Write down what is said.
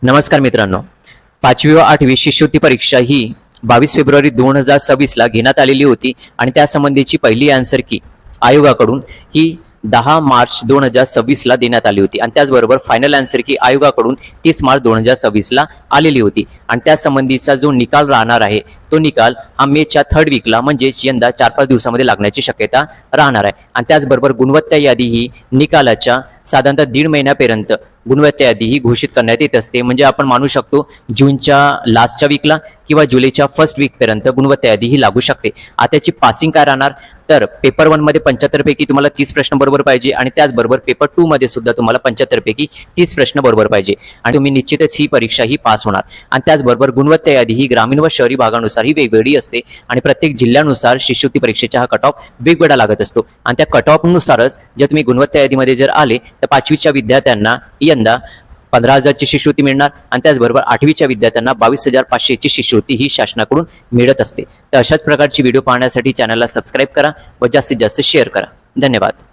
नमस्कार मित्रांनो, 5वी व 8वी शिष्यवृत्ती परीक्षा ही 22 फेब्रुवारी 2026 ला घेण्यात आलेली होती आणि त्यासंबंधीची पहिली आन्सर की आयोगाकडून ही 10 मार्च 2026 ला देण्यात आली होती आणि त्याचबरोबर फायनल आन्सर की आयोगाकडून 30 मार्च 2026 ला आलेली होती आणि त्यासंबंधीचा जो निकाल राहणार आहे तो निकाल हा मेच्या 3rd वीकला म्हणजेच यंदा 4-5 दिवसामध्ये लागण्याची शक्यता राहणार आहे आणि त्याचबरोबर गुणवत्ता यादी ही निकालाच्या साधारणतः 1.5 महिन्यापर्यंत गुणवत्ता यादी ही घोषित करण्यात येत असते। म्हणजे आपण मानू शकतो जूनच्या लास्टच्या वीकला किंवा जुलैच्या 1st वीकपर्यंत गुणवत्ता यादी ही लागू शकते। आता त्याची पासिंग काय राहणार तर पेपर 1 मध्ये 75 पैकी तुम्हाला 30 प्रश्न बरोबर पाहिजे आणि त्याचबरोबर पेपर 2 मध्ये सुद्धा तुम्हाला 75 पैकी 30 प्रश्न बरोबर पाहिजे आणि तुम्ही निश्चितच ही परीक्षा ही पास होणार। आणि त्याचबरोबर गुणवत्ता यादी ही ग्रामीण व शहरी भागानुसार ही वेगवेगळी असते आणि प्रत्येक जिल्ह्यानुसार शिष्यवृत्ती परीक्षेचा हा कट ऑफ वेगवेगळा लागत असतो आणि त्या कट ऑफ नुसारच जर तुम्ही गुणवत्ता यादीमध्ये जर आले तर 5वीच्या विद्यार्थ्यांना यंदा 15,000 ची शिष्यवृत्ती मिळणार आणि त्याचबरोबर 8वीच्या विद्यार्थ्यांना 22,500 ची शिष्यवृत्ती ही शासनाकडून मिळत असते। तर अशाच प्रकारची व्हिडिओ पाहण्यासाठी चॅनलला सबस्क्राईब करा व जास्तीत जास्त शेअर करा। धन्यवाद।